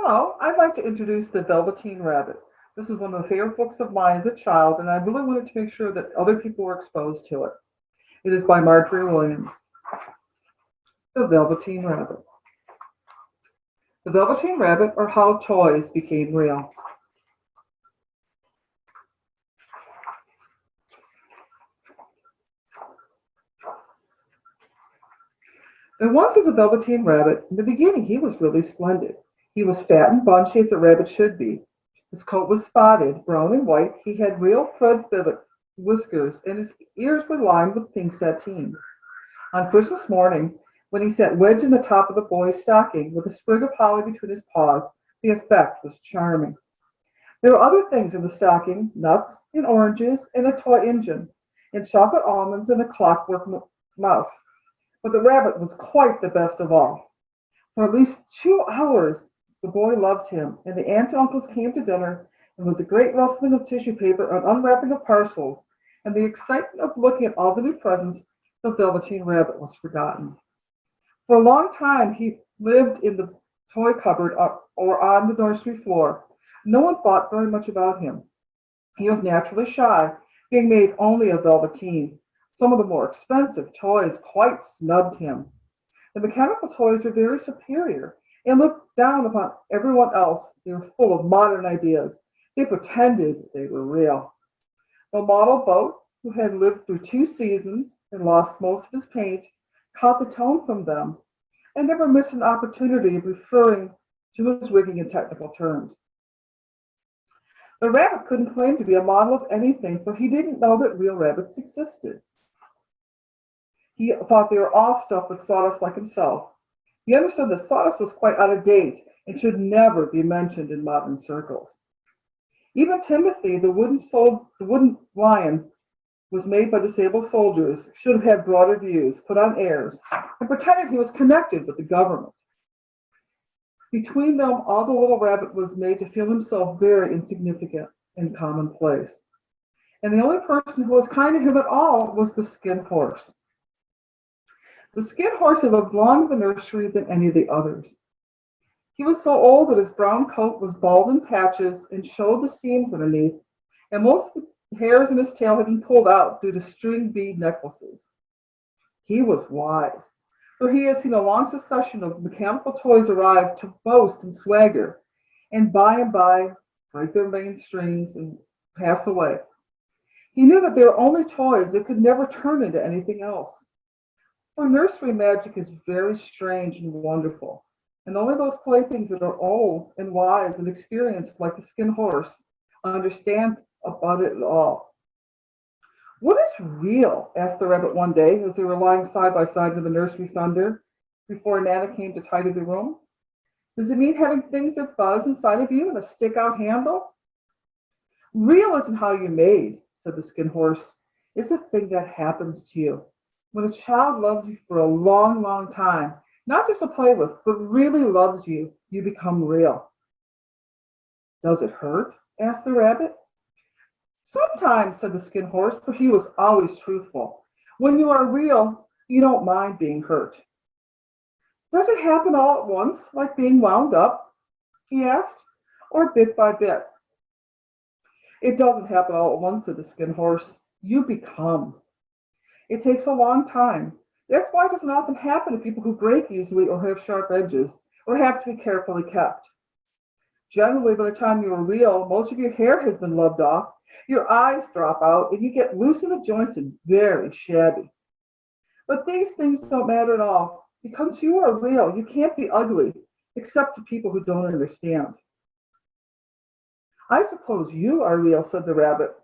Hello, I'd like to introduce The Velveteen Rabbit. This is one of the favorite books of mine as a child, and I really wanted to make sure that other people were exposed to it. It is by Marjery Williams. The Velveteen Rabbit. The Velveteen Rabbit, or How Toys Became Real. There once was a Velveteen Rabbit. In the beginning, he was really splendid. He was fat and bunchy as a rabbit should be. His coat was spotted, brown and white. He had real Fred Feather whiskers, and his ears were lined with pink sateen. On Christmas morning, when he sat wedged in the top of the boy's stocking with a sprig of holly between his paws, the effect was charming. There were other things in the stocking, nuts and oranges and a toy engine, and chocolate almonds and a clockwork mouse. But the rabbit was quite the best of all. For at least 2 hours the boy loved him, and the aunts and uncles came to dinner, and there was a great rustling of tissue paper and unwrapping of parcels, and the excitement of looking at all the new presents, the Velveteen Rabbit was forgotten. For a long time he lived in the toy cupboard or on the nursery floor. No one thought very much about him. He was naturally shy, being made only of velveteen. Some of the more expensive toys quite snubbed him. The mechanical toys were very superior and looked down upon everyone else. They were full of modern ideas. They pretended they were real. The model boat, who had lived through 2 seasons and lost most of his paint, caught the tone from them and never missed an opportunity of referring to his rigging in technical terms. The rabbit couldn't claim to be a model of anything, for he didn't know that real rabbits existed. He thought they were all stuffed with sawdust like himself. He understood that sawdust was quite out of date and should never be mentioned in modern circles. Even Timothy, the wooden lion, was made by disabled soldiers, should have had broader views, put on airs, and pretended he was connected with the government. Between them, all the little rabbit was made to feel himself very insignificant and commonplace. And the only person who was kind to him at all was the skin horse. The skin horse had lived longer in the nursery than any of the others. He was so old that his brown coat was bald in patches and showed the seams underneath, and most of the hairs in his tail had been pulled out due to string bead necklaces. He was wise, for he had seen a long succession of mechanical toys arrive to boast and swagger, and by break their main strings and pass away. He knew that they were only toys that could never turn into anything else. For nursery magic is very strange and wonderful, and only those playthings that are old and wise and experienced, like the skin horse, understand about it all. "What is real?" asked the rabbit one day as they were lying side by side in the nursery fender before Nana came to tidy the room. "Does it mean having things that buzz inside of you and a stick out handle?" "Real isn't how you're made," said the skin horse. "It's a thing that happens to you. When a child loves you for a long, long time, not just to play with, but really loves you, you become real." "Does it hurt?" asked the rabbit. "Sometimes," said the skin horse, for he was always truthful. "When you are real, you don't mind being hurt." "Does it happen all at once, like being wound up?" he asked, "or bit by bit?" "It doesn't happen all at once," said the skin horse. "You become. It takes a long time. That's why it doesn't often happen to people who break easily or have sharp edges or have to be carefully kept. Generally, by the time you are real, most of your hair has been rubbed off, your eyes drop out, and you get loose in the joints and very shabby. But these things don't matter at all. Because you are real, you can't be ugly, except to people who don't understand." "I suppose you are real," said the rabbit.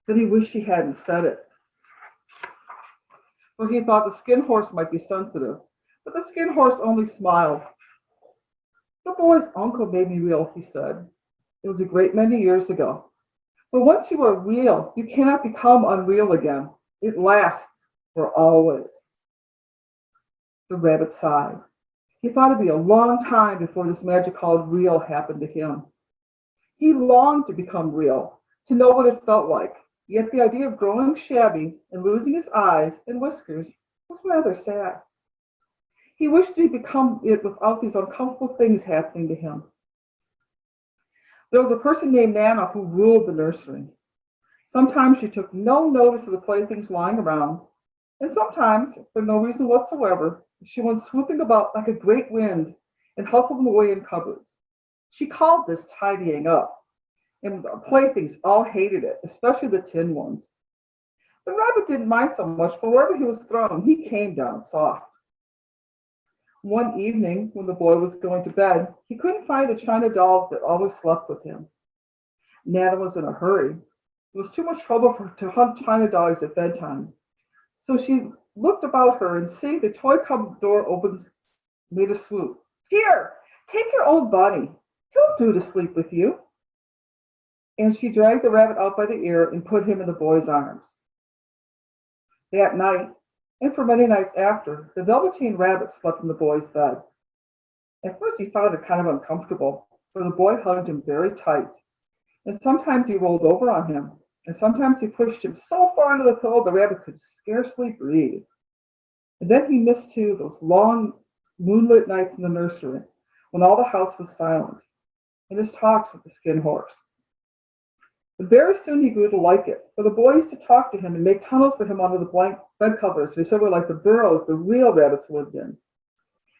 Then he wished he hadn't said it, for he thought the skin horse might be sensitive. But the skin horse only smiled. "The boy's uncle made me real," he said. "It was a great many years ago. But once you are real, you cannot become unreal again. It lasts for always." The rabbit sighed. He thought it'd be a long time before this magic called real happened to him. He longed to become real, to know what it felt like. Yet the idea of growing shabby and losing his eyes and whiskers was rather sad. He wished he'd become it without these uncomfortable things happening to him. There was a person named Nana who ruled the nursery. Sometimes she took no notice of the playthings lying around, and sometimes, for no reason whatsoever, she went swooping about like a great wind and hustled them away in cupboards. She called this tidying up, and the playthings all hated it, especially the tin ones. The rabbit didn't mind so much, for wherever he was thrown, he came down soft. One evening, when the boy was going to bed, he couldn't find the china doll that always slept with him. Nana was in a hurry. It was too much trouble for her to hunt china dogs at bedtime. So she looked about her and seeing the toy cupboard door opened, made a swoop. Here, take your old bunny. He'll do to sleep with you. And she dragged the rabbit out by the ear and put him in the boy's arms. That night, and for many nights after, the Velveteen Rabbit slept in the boy's bed. At first he found it kind of uncomfortable, for the boy hugged him very tight, and sometimes he rolled over on him, and sometimes he pushed him so far under the pillow the rabbit could scarcely breathe. And then he missed too those long moonlit nights in the nursery when all the house was silent, and his talks with the skin horse. But very soon he grew to like it, for the boy used to talk to him and make tunnels for him under the blank bed covers, which were like the burrows the real rabbits lived in.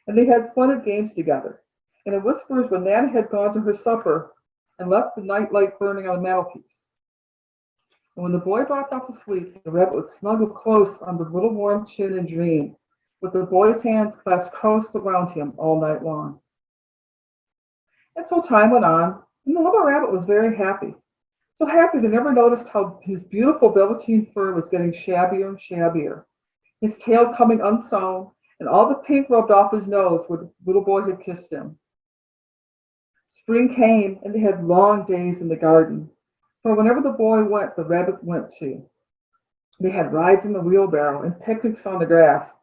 And they had splendid games together. And in whispers when Nana had gone to her supper and left the night light burning on the mantelpiece. And when the boy dropped off to sleep, the rabbit would snuggle close on the little warm chin and dream, with the boy's hands clasped close around him all night long. And so time went on, and the little rabbit was very happy. So happy they never noticed how his beautiful velveteen fur was getting shabbier and shabbier, his tail coming unsewn, and all the pink rubbed off his nose where the little boy had kissed him. Spring came, and they had long days in the garden, for whenever the boy went, the rabbit went too. They had rides in the wheelbarrow and picnics on the grass,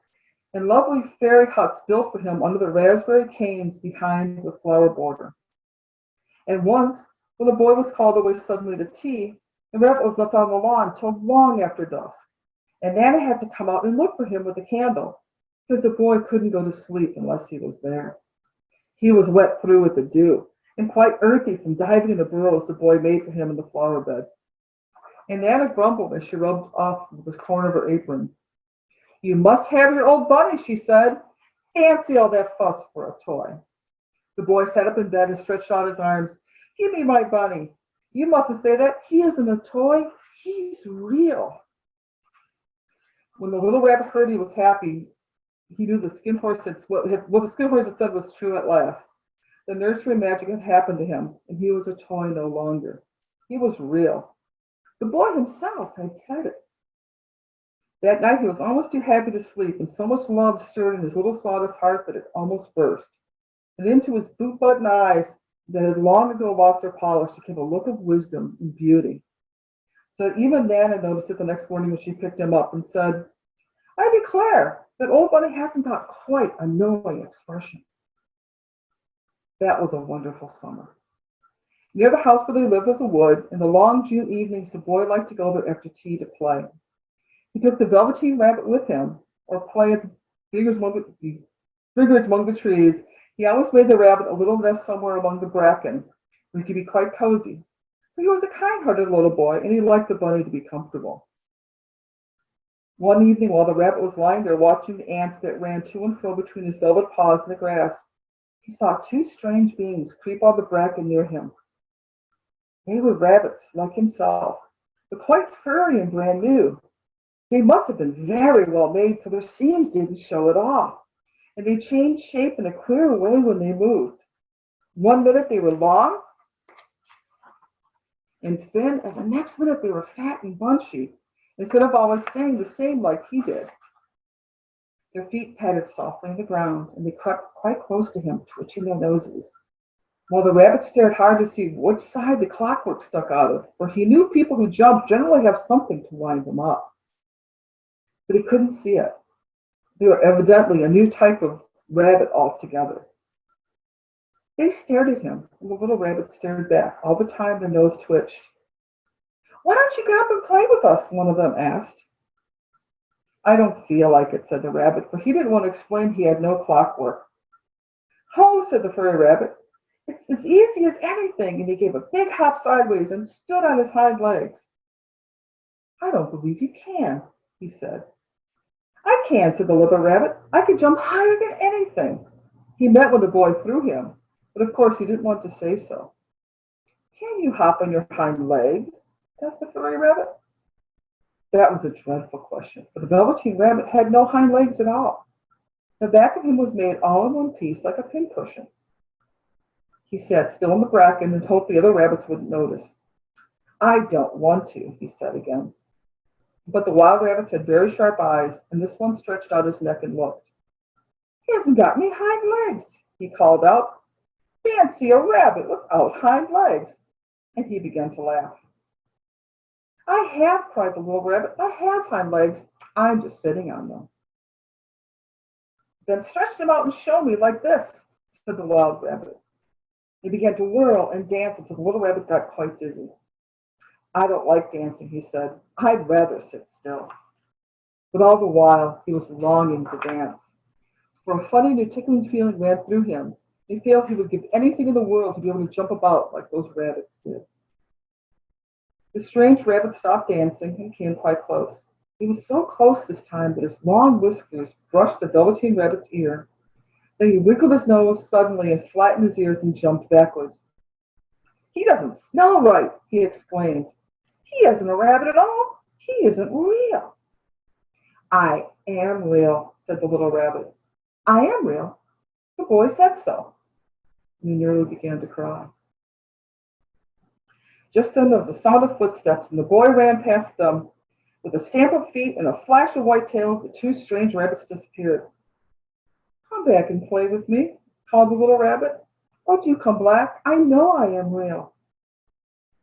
and lovely fairy huts built for him under the raspberry canes behind the flower border. And once, when the boy was called away suddenly to tea, the rabbit was left on the lawn till long after dusk, and Nana had to come out and look for him with a candle, because the boy couldn't go to sleep unless he was there. He was wet through with the dew, and quite earthy from diving in the burrows the boy made for him in the flower bed. And Nana grumbled as she rubbed off the corner of her apron. You must have your old bunny, she said. Fancy all that fuss for a toy. The boy sat up in bed and stretched out his arms. Give me my bunny. You mustn't say that. He isn't a toy. He's real. When the little rabbit heard he was happy, he knew the skin horse had what the skin horse had said was true at last. The nursery magic had happened to him, and he was a toy no longer. He was real. The boy himself had said it. That night he was almost too happy to sleep, and so much love stirred in his little sawdust heart that it almost burst. And into his boot-button eyes that had long ago lost their polish came a look of wisdom and beauty. So that even Nana noticed it the next morning when she picked him up and said, I declare that old Bunny hasn't got quite a knowing expression. That was a wonderful summer. Near the house where they lived was a wood, and the long June evenings the boy liked to go there after tea to play. He took the Velveteen Rabbit with him, or play at the figures among the trees. He always made the rabbit a little nest somewhere among the bracken, where he could be quite cozy. But he was a kind-hearted little boy, and he liked the bunny to be comfortable. One evening, while the rabbit was lying there watching the ants that ran to and fro between his velvet paws in the grass, he saw two strange beings creep out of the bracken near him. They were rabbits, like himself, but quite furry and brand new. They must have been very well made, for their seams didn't show at all, and they changed shape in a queer way when they moved. One minute they were long and thin, and the next minute they were fat and bunchy, instead of always staying the same like he did. Their feet patted softly on the ground, and they crept quite close to him, twitching their noses, while the rabbit stared hard to see which side the clockwork stuck out of, for he knew people who jump generally have something to wind them up. But he couldn't see it. They were evidently a new type of rabbit altogether. They stared at him, and the little rabbit stared back. All the time their nose twitched. Why don't you get up and play with us? One of them asked. I don't feel like it, said the rabbit, for he didn't want to explain he had no clockwork. Ho, said the furry rabbit. It's as easy as anything. And he gave a big hop sideways and stood on his hind legs. I don't believe you can, he said. I can, said the little rabbit. I could jump higher than anything. He meant when the boy threw him, but of course he didn't want to say so. Can you hop on your hind legs? Asked the furry rabbit. That was a dreadful question, for the Velveteen Rabbit had no hind legs at all. The back of him was made all in one piece like a pincushion. He sat still in the bracken and hoped the other rabbits wouldn't notice. I don't want to, he said again. But the wild rabbits had very sharp eyes, and this one stretched out his neck and looked. He hasn't got any hind legs, he called out. Fancy a rabbit without hind legs. And he began to laugh. I have, cried the little rabbit. I have hind legs. I'm just sitting on them. Then stretch them out and show me like this, said the wild rabbit. He began to whirl and dance until the little rabbit got quite dizzy. I don't like dancing, he said. I'd rather sit still. But all the while, he was longing to dance. For a funny new tickling feeling ran through him. He felt he would give anything in the world to be able to jump about like those rabbits did. The strange rabbit stopped dancing and came quite close. He was so close this time that his long whiskers brushed the Velveteen Rabbit's ear. Then he wiggled his nose suddenly and flattened his ears and jumped backwards. He doesn't smell right, he exclaimed. He isn't a rabbit at all. He isn't real. I am real, said the little rabbit. I am real. The boy said so. And he nearly began to cry. Just then there was a sound of footsteps, and the boy ran past them. With a stamp of feet and a flash of white tails, the two strange rabbits disappeared. Come back and play with me, called the little rabbit. Oh, do come back. I know I am real.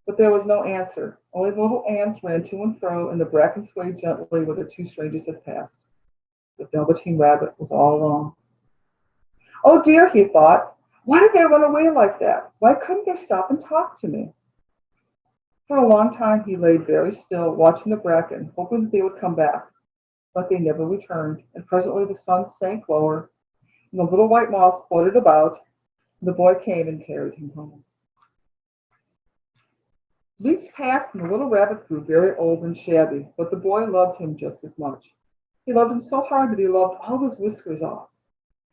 But there was no answer. Only the little ants ran to and fro, and the bracken swayed gently where the two strangers had passed. The Velveteen Rabbit was all alone. Oh dear, he thought. Why did they run away like that? Why couldn't they stop and talk to me? For a long time he lay very still, watching the bracken, hoping that they would come back. But they never returned, and presently the sun sank lower, and the little white moths floated about, and the boy came and carried him home. Weeks passed, and the little rabbit grew very old and shabby, but the boy loved him just as much. He loved him so hard that he loved all his whiskers off,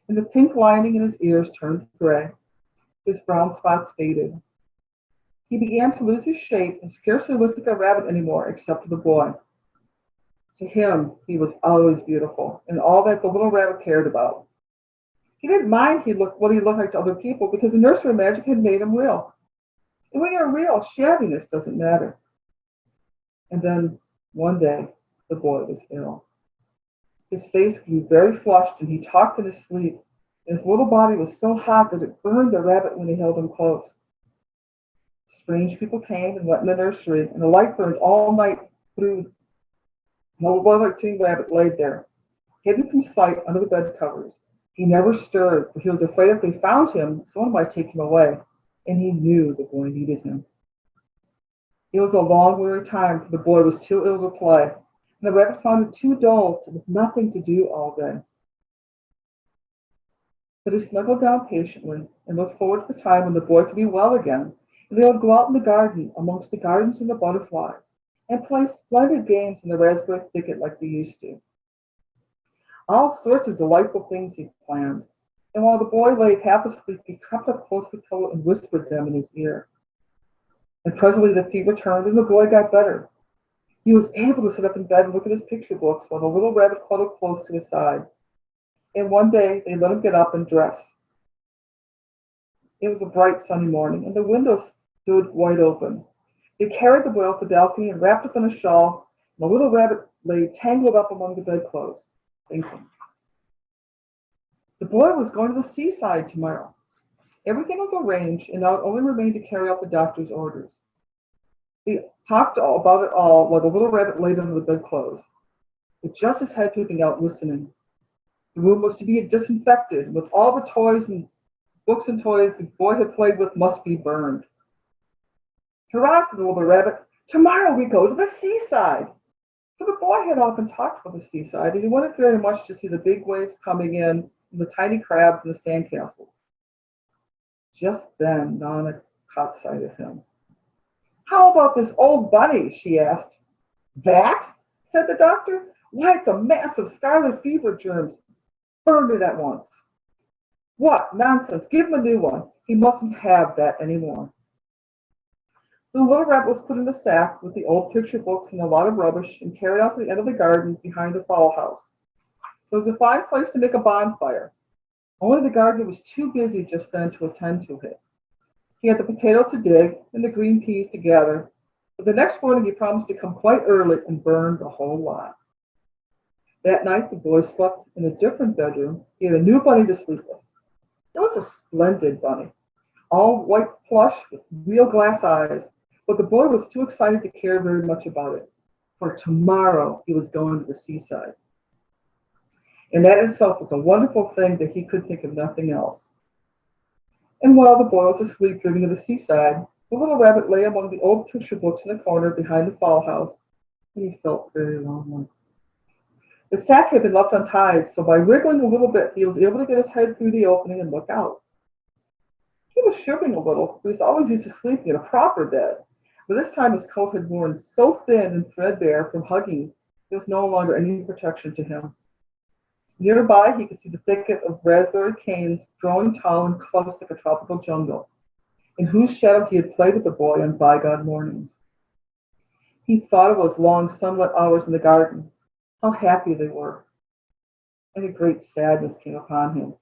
and the pink lining in his ears turned gray. His brown spots faded. He began to lose his shape and scarcely looked like a rabbit anymore, except to the boy. To him, he was always beautiful, and all that the little rabbit cared about. He didn't mind what he looked like to other people, because the nursery magic had made him real. And when you're real, shabbiness doesn't matter. And then, one day, the boy was ill. His face grew very flushed, and he talked in his sleep. And his little body was so hot that it burned the rabbit when he held him close. Strange people came and went in the nursery, and the light burned all night through. And the Velveteen Rabbit laid there, hidden from sight under the bed covers. He never stirred, for he was afraid if they found him, someone might take him away, and he knew the boy needed him. It was a long, weary time, for the boy was too ill to play, and the rabbit found it too dull with nothing to do all day. But he snuggled down patiently and looked forward to the time when the boy could be well again, and they would go out in the garden amongst the gardens and the butterflies, and play splendid games in the raspberry thicket like they used to. All sorts of delightful things he planned, and while the boy lay half asleep, he crept up close to the pillow and whispered them in his ear. And presently the fever turned, and the boy got better. He was able to sit up in bed and look at his picture books while the little rabbit cuddled close to his side. And one day they let him get up and dress. It was a bright sunny morning, and the window stood wide open. They carried the boy off the balcony and wrapped up in a shawl, and the little rabbit lay tangled up among the bedclothes, thinking. The boy was going to the seaside tomorrow. Everything was arranged, and now it only remained to carry out the doctor's orders. They talked about it all while the little rabbit laid under the bedclothes, with just his head peeping out, listening. The room was to be disinfected, with all the toys and books and toys the boy had played with must be burned. Hurrah, said the little rabbit, tomorrow we go to the seaside. For the boy had often talked about the seaside, and he wanted very much to see the big waves coming in, and the tiny crabs and the sandcastles. Just then Nana caught sight of him. "How about this old bunny?" she asked. "That?" said the doctor. "Why, it's a mass of scarlet fever germs. Burn it at once." "What nonsense! Give him a new one. He mustn't have that any more." So the little rabbit was put in a sack with the old picture books and a lot of rubbish and carried out to the end of the garden behind the fowl house. It was a fine place to make a bonfire. Only the gardener was too busy just then to attend to it. He had the potatoes to dig and the green peas to gather, but the next morning he promised to come quite early and burn the whole lot. That night the boy slept in a different bedroom. He had a new bunny to sleep with. It was a splendid bunny, all white plush with real glass eyes, but the boy was too excited to care very much about it, for tomorrow he was going to the seaside. And that itself was a wonderful thing that he could think of nothing else. And while the boy was asleep dreaming of the seaside, the little rabbit lay among the old picture books in the corner behind the fowl house, and he felt very lonely. The sack had been left untied, so by wriggling a little bit, he was able to get his head through the opening and look out. He was shivering a little, for he was always used to sleeping in a proper bed. But this time his coat had worn so thin and threadbare from hugging, there was no longer any protection to him. Nearby, he could see the thicket of raspberry canes growing tall and close like a tropical jungle, in whose shadow he had played with the boy on bygone mornings. He thought of those long sunlit hours in the garden, how happy they were, and a great sadness came upon him.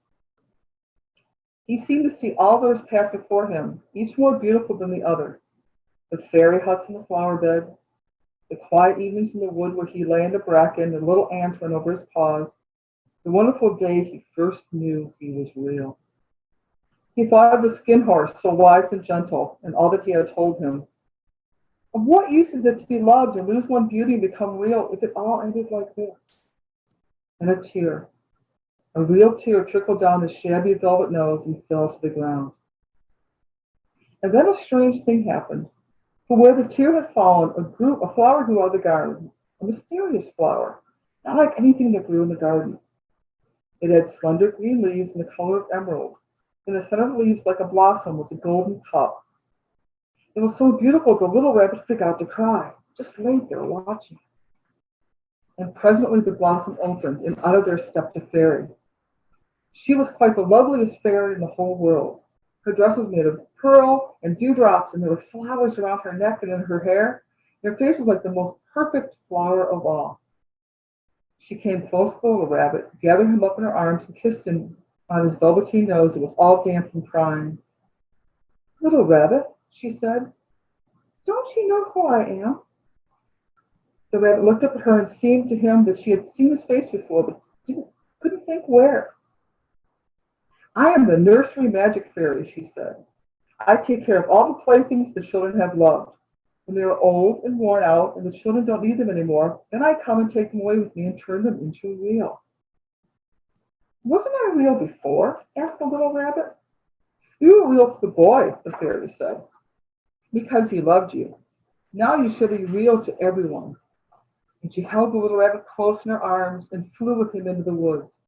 He seemed to see all those pass before him, each more beautiful than the other. The fairy huts in the flower bed, the quiet evenings in the wood where he lay in the bracken and little ants ran over his paws, the wonderful day he first knew he was real. He thought of the skin horse, so wise and gentle, and all that he had told him. Of what use is it to be loved and lose one beauty and become real if it all ended like this? And a real tear trickled down his shabby velvet nose and fell to the ground. And then a strange thing happened. For where the tear had fallen, a flower grew out of the garden, a mysterious flower, not like anything that grew in the garden. It had slender green leaves in the color of emeralds. In the center of the leaves, like a blossom, was a golden cup. It was so beautiful the little rabbit forgot to cry, just lay there watching. And presently the blossom opened, and out of there stepped a fairy. She was quite the loveliest fairy in the whole world. Her dress was made of pearl and dewdrops, and there were flowers around her neck and in her hair. And her face was like the most perfect flower of all. She came close to the little rabbit, gathered him up in her arms, and kissed him on his velveteen nose that was all damp from crying. "Little rabbit," she said, "don't you know who I am?" The rabbit looked up at her and seemed to him that she had seen his face before, but couldn't think where. "I am the nursery magic fairy," she said. "I take care of all the playthings the children have loved. When they are old and worn out and the children don't need them anymore, then I come and take them away with me and turn them into real." "Wasn't I real before?" asked the little rabbit. "You were real to the boy," the fairy said, "because he loved you. Now you shall be real to everyone." And she held the little rabbit close in her arms and flew with him into the woods.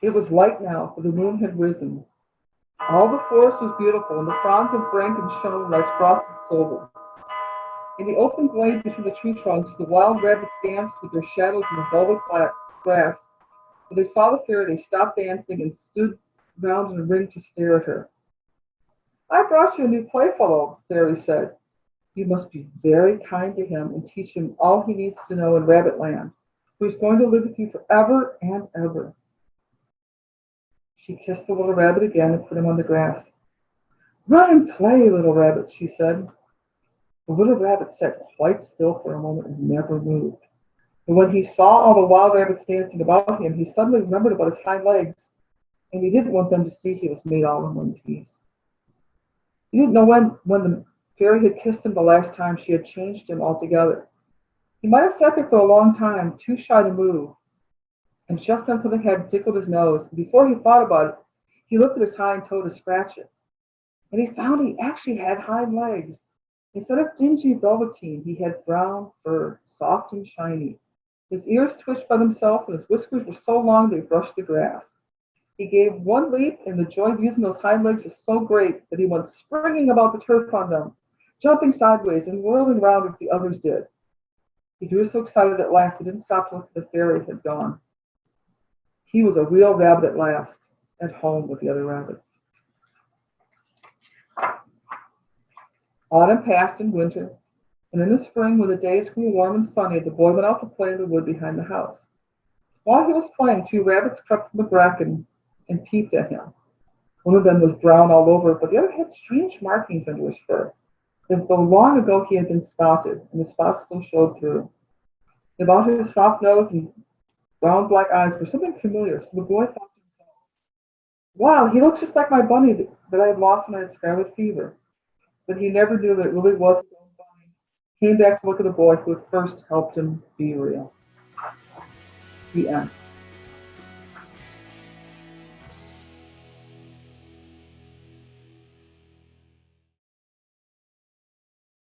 It was light now, for the moon had risen. All the forest was beautiful, and the fronds of bracken shone like frosted silver. In the open glade between the tree trunks, the wild rabbits danced with their shadows in the velvet grass. When they saw the fairy, they stopped dancing and stood round in a ring to stare at her. "I brought you a new playfellow," the fairy said. "You must be very kind to him and teach him all he needs to know in Rabbitland, for he's going to live with you forever and ever." She kissed the little rabbit again and put him on the grass. "Run and play, little rabbit," she said. The little rabbit sat quite still for a moment and never moved. And when he saw all the wild rabbits dancing about him, he suddenly remembered about his hind legs, and he didn't want them to see he was made all in one piece. He didn't know when the fairy had kissed him the last time she had changed him altogether. He might have sat there for a long time, too shy to move, and just then something had tickled his nose, and before he thought about it, he lifted his hind toe to scratch it. And he found he actually had hind legs. Instead of dingy velveteen, he had brown fur, soft and shiny. His ears twitched by themselves, and his whiskers were so long they brushed the grass. He gave one leap, and the joy of using those hind legs was so great that he went springing about the turf on them, jumping sideways and whirling round as the others did. He grew so excited at last he didn't stop to look at the fairy had gone. He was a real rabbit at last, at home with the other rabbits. Autumn passed in winter, and in the spring, when the days grew warm and sunny, the boy went out to play in the wood behind the house. While he was playing, two rabbits crept from the bracken and peeped at him. One of them was brown all over, but the other had strange markings under his fur, as though long ago he had been spotted, and the spots still showed through. About his soft nose and round black eyes were something familiar, so the boy thought to himself, "Wow, he looks just like my bunny that I had lost when I had scarlet fever." But he never knew that it really was his own bunny. He came back to look at the boy who had first helped him be real. The end.